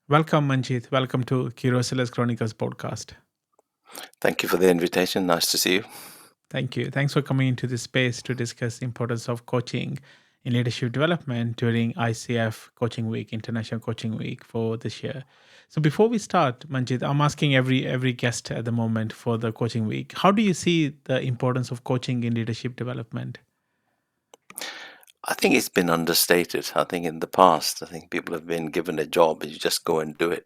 Welcome, Manjit. Welcome to Kirosilas Chronicles podcast. Thank you for the invitation. Nice to see you. Thank you. Thanks for coming into this space to discuss the importance of coaching in leadership development during ICF Coaching Week, International Coaching Week for this year. So before we start, Manjit, I'm asking every guest at the moment for the coaching week. How do you see the importance of coaching in leadership development? I think it's been understated. I think in the past, I think people have been given a job and you just go and do it.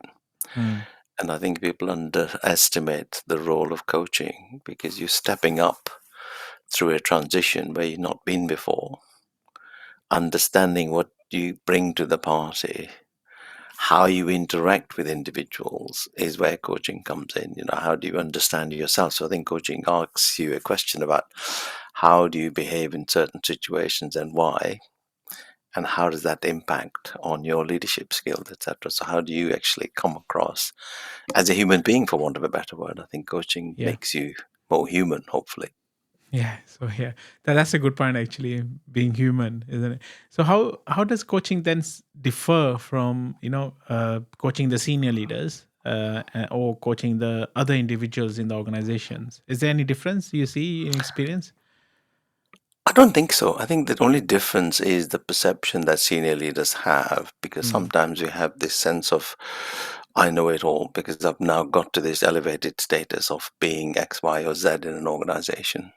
Mm, And I think people underestimate the role of coaching because you're stepping up through a transition where you've not been before, understanding what you bring to the party, how you interact with individuals is where coaching comes in. How do you understand yourself? So I think coaching asks you a question about how do you behave in certain situations and why, and how does that impact on your leadership skills, etc. So how do you actually come across as a human being, for want of a better word? I think coaching yeah. makes you more human, hopefully. Yeah, so yeah, that's a good point actually. Being human, isn't it? So how does coaching then differ from coaching the senior leaders or coaching the other individuals in the organizations? Is there any difference you see in experience? I don't think so. I think the only difference is the perception that senior leaders have, because Mm, sometimes we have this sense of, I know it all because I've now got to this elevated status of being X, Y, or Z in an organization.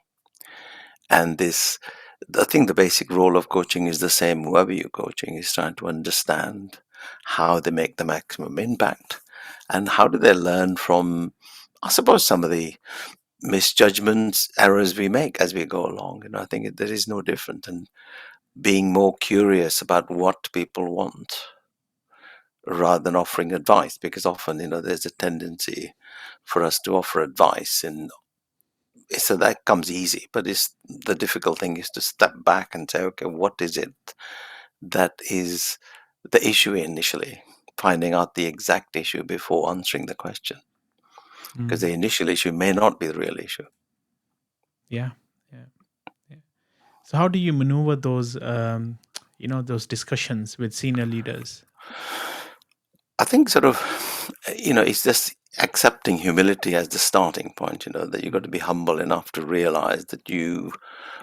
And I think the basic role of coaching is the same. Whoever you're coaching is trying to understand how they make the maximum impact and how do they learn from, I suppose, some of the misjudgments, errors we make as we go along. I think there is no different. And being more curious about what people want rather than offering advice, because often, there's a tendency for us to offer advice, and so that comes easy, but the difficult thing is to step back and say, okay, what is it that is the issue initially, finding out the exact issue before answering the question, because mm, the initial issue may not be the real issue. yeah, yeah, yeah. So how do you maneuver those those discussions with senior leaders? I think sort of, it's just accepting humility as the starting point, that you've got to Mm, be humble enough to realize that you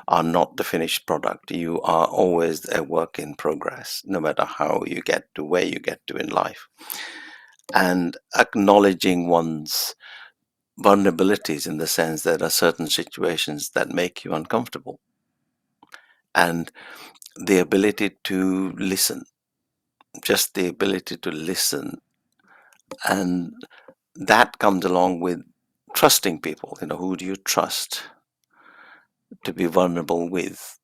are not the finished product. You are always a work in progress, no matter how you get to where you get to in life. And acknowledging one's vulnerabilities in the sense that there are certain situations that make you uncomfortable, and the ability to listen, just the ability to listen. And that comes along with trusting people. Who do you trust to be vulnerable with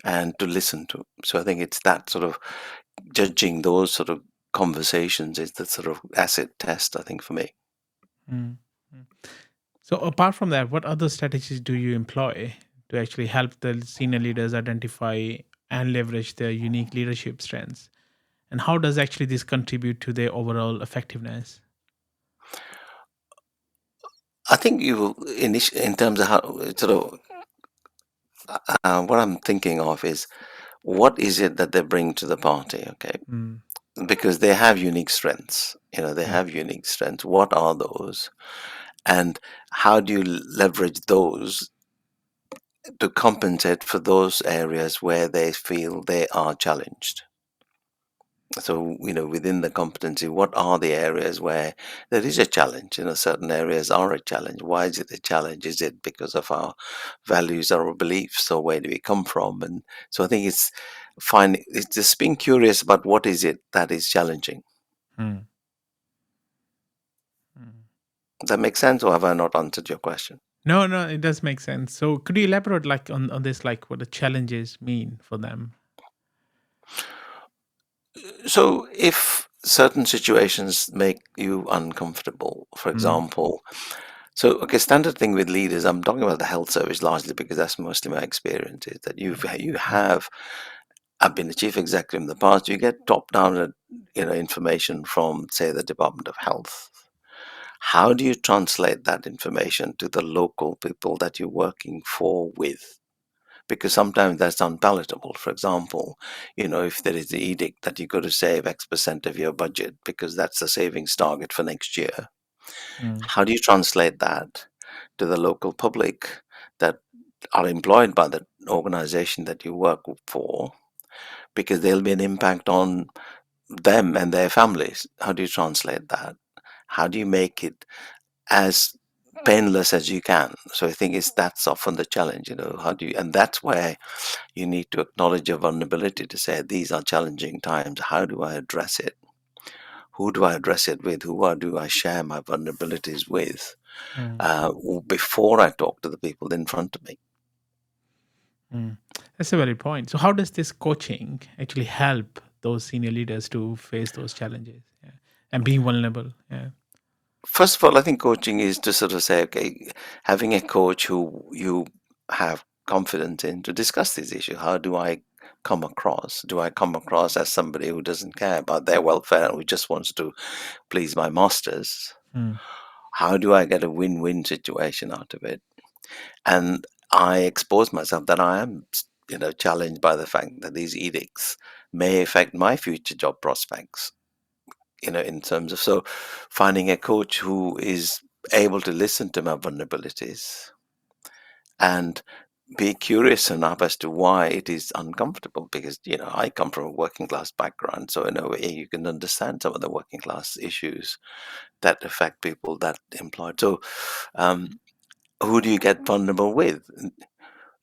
and to listen to? So I think it's that sort of judging those sort of conversations is the sort of acid test, I think, for me. mm, mm. So apart from that, what other strategies do you employ to actually help the senior leaders identify and leverage their unique leadership strengths? And how does actually this contribute to their overall effectiveness? I think you will, in terms of how sort of what I'm thinking of is what is it that they bring to the party, okay? Mm, Because they have unique strengths. They yeah. have unique strengths. What are those? And how do you leverage those to compensate for those areas where they feel they are challenged? So, within the competency, what are the areas where there is a challenge? Certain areas are a challenge. Why is it a challenge? Is it because of our values or our beliefs, or where do we come from? And so I think it's just being curious about what is it that is challenging. Mm, mm. Does that make sense, or have I not answered your question? No, no, it does make sense. So could you elaborate like on this, like what the challenges mean for them? So, if certain situations make you uncomfortable, for Mm, example, so okay, standard thing with leaders, I'm talking about the health service largely because that's mostly my experience, is that yeah. you have. I've been a chief executive in the past. You get top-down, information from, say, the Department of Health. How do you translate that information to the local people that you're working for with? because sometimes that's unpalatable. For example, if there is the edict that you got to save X% of your budget because that's the savings target for next year, Mm, how do you translate that to the local public that are employed by the organization that you work for? Because there'll be an impact on them and their families. How do you translate that? How do you make it as painless as you can? So I think that's often the challenge. How do you, and that's where you need to acknowledge your vulnerability to say these are challenging times. How do I address it? Who do I address it with? Do I share my vulnerabilities with mm, before I talk to the people in front of me? mm. That's a valid point. So, how does this coaching actually help those senior leaders to face those challenges? Yeah. And being vulnerable? Yeah. First of all, I think coaching is to sort of say, okay, having a coach who you have confidence in to discuss these issues. How do I come across? Do I come across as somebody who doesn't care about their welfare and who just wants to please my masters? Mm, How do I get a win-win situation out of it? And I expose myself that I am, challenged by the fact that these edicts may affect my future job prospects, in terms of, so finding a coach who is able to listen to my vulnerabilities and be curious enough as to why it is uncomfortable, because I come from a working class background, so in a way you can understand some of the working class issues that affect people that employed. So um, who do you get vulnerable with?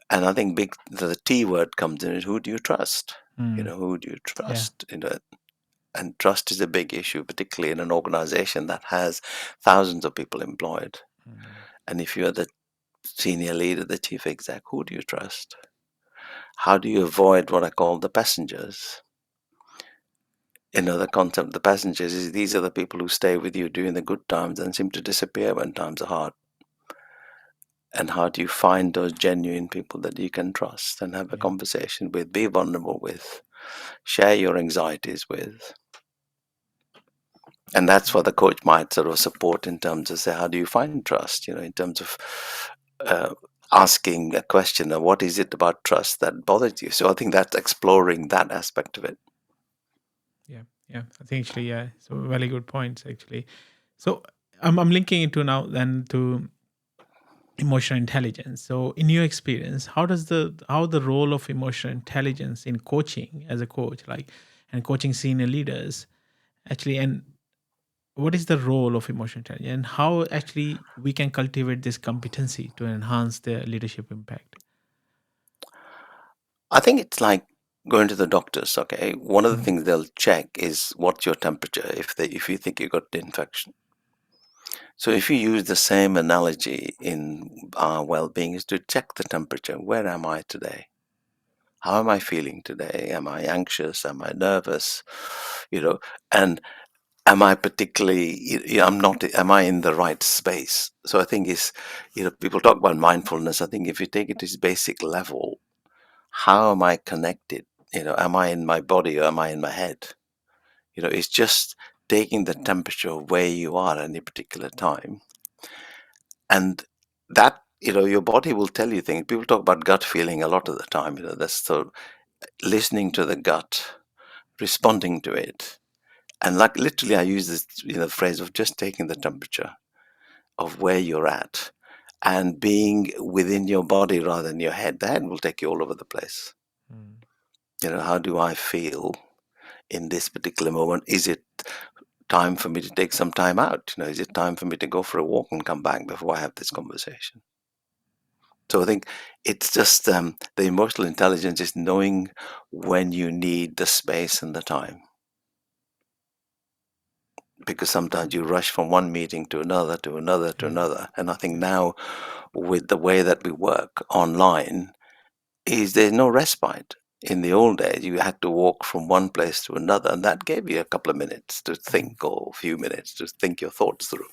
And I think the T word comes in it. Who do you trust? mm, Who do you yeah. trust? And trust is a big issue, particularly in an organization that has thousands of people employed. Mm, And if you're the senior leader, the chief exec, who do you trust? How do you avoid what I call the passengers? The concept of the passengers is these are the people who stay with you during the good times and seem to disappear when times are hard. And how do you find those genuine people that you can trust and have a yeah. conversation with, be vulnerable with, share your anxieties with? And that's Yeah. what the coach might sort of support in terms of say, how do you find trust? In terms of uh, asking a question of what is it about trust that bothers you? So I think that's exploring that aspect of it. Yeah. Yeah. I think actually, yeah. So, very good points, actually. So, I'm linking into now then to emotional intelligence. So, in your experience, how the role of emotional intelligence in coaching as a coach, like, and coaching senior leaders actually, and what is the role of emotional intelligence, and how actually we can cultivate this competency to enhance their leadership impact? I think it's like going to the doctors. Okay, one of the Mm, things they'll check is what's your temperature if you think you got the infection. So if you use the same analogy in our well-being, is to check the temperature. Where am I today? How am I feeling today? Am I anxious? Am I nervous? You know, and am I particularly, I'm not, am I in the right space? So I think is, people talk about mindfulness. I think if you take it to its basic level, how am I connected? Am I in my body or am I in my head? It's just taking the temperature of where you are at any particular time. And that, your body will tell you things. People talk about gut feeling a lot of the time. That's sort of listening to the gut, responding to it. And like literally, I use this, phrase of just taking the temperature of where you're at and being within your body rather than your head. The head will take you all over the place. mm, How do I feel in this particular moment? Is it time for me to take some time out? Is it time for me to go for a walk and come back before I have this conversation? So I think it's just the emotional intelligence is knowing when you need the space and the time, because sometimes you rush from one meeting to another, to another, to yeah. another. And I think Yeah. now, with the way that we work online, is there's no respite. In the old days, you had to walk from one place to another, and that gave you a couple of minutes to Mm, think, or a few minutes to think your thoughts through.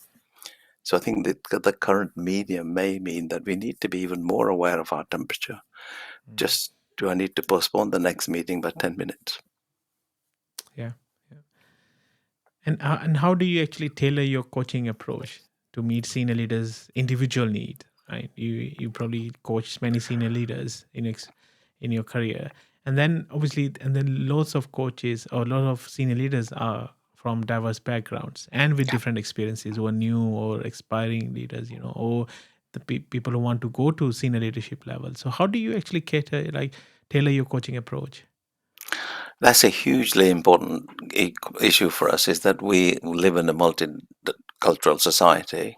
So I think that the current medium may mean that we need to be even more aware of our temperature. mm, Just do I need to postpone the next meeting by 10 minutes? yeah. Yeah. And how do you actually tailor your coaching approach to meet senior leaders' individual need? Right, you probably coach many senior leaders in in your career. And then obviously, and then lots of coaches or a lot of senior leaders are from diverse backgrounds and with Yeah. different experiences, who are new or aspiring leaders, or the people who want to go to senior leadership level. So how do you actually tailor your coaching approach? That's a hugely important issue for us, is that we live in a multicultural society,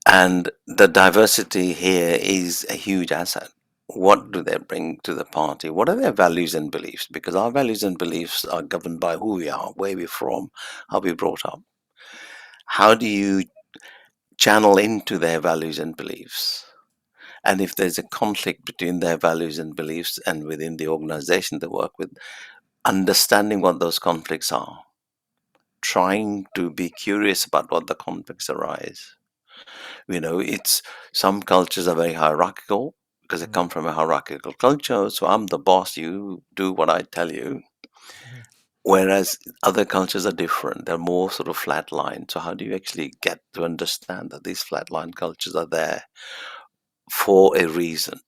and the diversity here is a huge asset. What do they bring to the party? What are their values and beliefs? Because our values and beliefs are governed by who we are, where we're from, how we brought up. How do you channel into their values and beliefs? And if there's a conflict between their values and beliefs and within the organization they work with, understanding what those conflicts are, trying to be curious about what the conflicts arise. It's some cultures are very hierarchical because they Mm, come from a hierarchical culture. So I'm the boss, you do what I tell you. mhm, Whereas other cultures are different, they're more sort of flatline. So, how do you actually get to understand that these flatline cultures are there for a reason?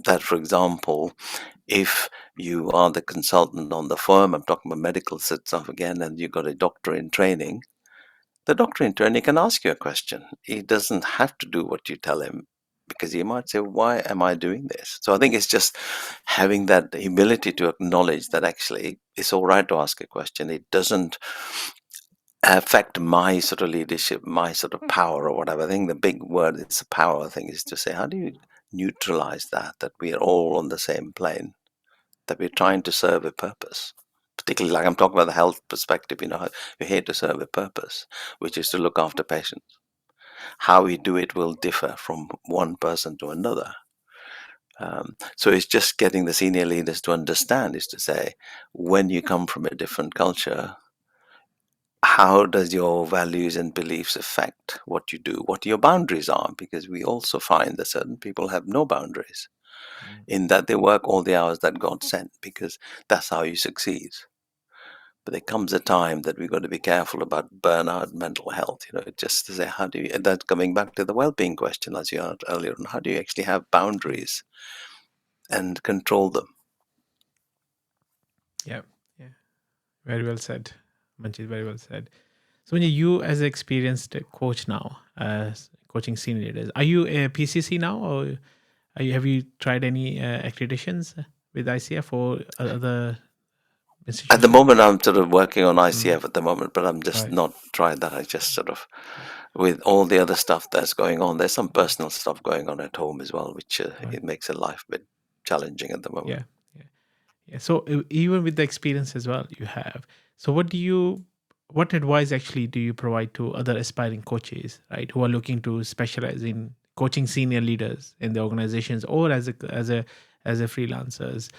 That, for example, if you are the consultant on the firm, I'm talking about medical stuff again, and you've got a doctor in training, the doctor in training can ask you a question. He doesn't have to do what you tell him, because he might say, why am I doing this? So I think it's just having that humility to acknowledge that actually it's all right to ask a question. It doesn't affect my sort of leadership, my sort of power or whatever. I think the big word is the power thing, is to say, how do you neutralize that we are all on the same plane, that we're trying to serve a purpose? Particularly, like I'm talking about the health perspective, we're here to serve a purpose, which is to look after patients. How we do it will differ from one person to another. So it's just getting the senior leaders to understand, is to say, when you come from a different culture, how does your values and beliefs affect what you do, what your boundaries are? Because we also find that certain people have no boundaries, mm, in that they work all the hours that God sent, because that's how you succeed. But there comes a time that we've got to be careful about burnout, mental health. Just to say, how do you, and that's coming back to the well-being question, as you asked earlier, and how do you actually have yeah, boundaries and control them? yeah, yeah. Very well said, Manjit. Very well said. So, when you as an experienced coach now, coaching senior leaders, are you a PCC now, or have you tried any accreditations with ICF or other At the institutions? moment, I'm sort of working on Mm, ICF at the moment, but I'm just right. not tried that. I just sort of, Yeah. with all the other stuff that's going on, there's some Mm, personal stuff going on at home as well, which right. it makes a life a bit challenging at the moment. Yeah. Yeah. Yeah. So even with the experience as well you have, so what advice actually do you provide to other aspiring coaches, right, who are looking to specialize in coaching senior leaders in the organizations or as a freelancers?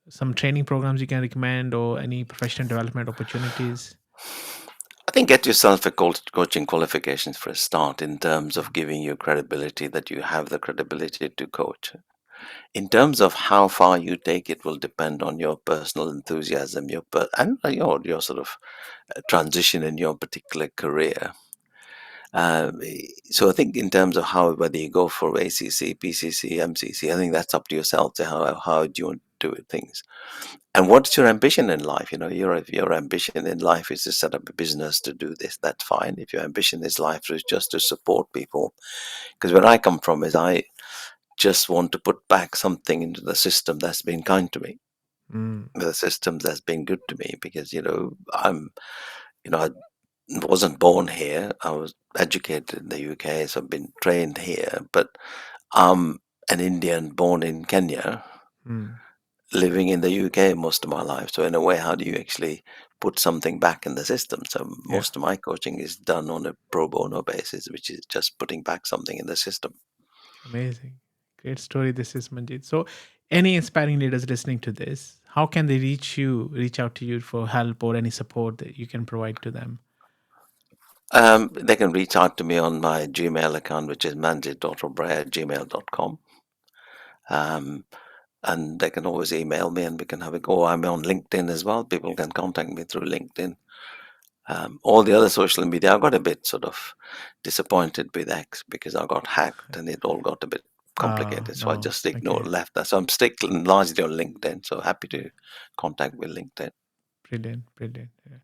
Some training programs you can recommend or any professional development opportunities? I think get yourself a coaching qualifications for a start, in terms of Mm, giving you credibility, that you have the credibility to coach. In terms of how far you take it will depend on your personal enthusiasm, and your sort of transition in your particular career. Um, so I think in terms of whether you go for ACC, PCC, MCC, I think that's up to yourself, to how do you want to do things, and what's your ambition in life. Your ambition in life is to set up a business to do this. That's fine. If your ambition is life is just to support people, because where I come from is I just want to put back something into the system that's been kind to me, mm, the system that's been good to me, because I wasn't born here. I was educated in the UK, so I've been trained here. But I'm an Indian born in Kenya, mm, living in the UK most of my life. So in a way, how do you actually put something back in the system? So yeah. most of my coaching is done on a pro bono basis, which is just putting back something in the system. Amazing. Great story. This is Manjit. So, any inspiring leaders listening to this, how can they reach out to you for help or any support that you can provide to them? They can reach out to me on my Gmail account, which is manjit.obhrai@gmail.com. Um, and they can always email me, and we can have a go. I'm on LinkedIn as well. People can contact me through LinkedIn. All the other social media, I got a bit sort of disappointed with X, because I got hacked and it all got a bit complicated. So I No. just ignored, Okay. left that. So I'm still largely on LinkedIn. So happy to contact with LinkedIn. Brilliant. Brilliant. Yeah.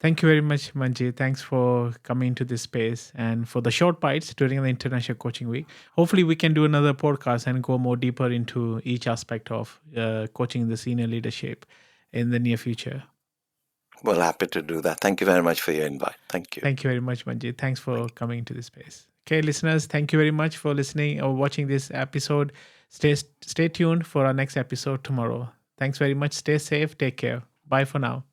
Thank you very much, Manjit. Thanks for coming to this space and for the short bites during the International Coaching Week. Hopefully, we can do another podcast and go more deeper into each aspect of coaching the senior leadership in the near future. Well, happy to do that. Thank you very much for your invite. Thank you. Thank you very much, Manjit. Thanks Thank for you. coming to this space. Okay, listeners, thank you very much for listening or watching this episode. Stay tuned for our next episode tomorrow. Thanks very much. Stay safe. Take care. Bye for now.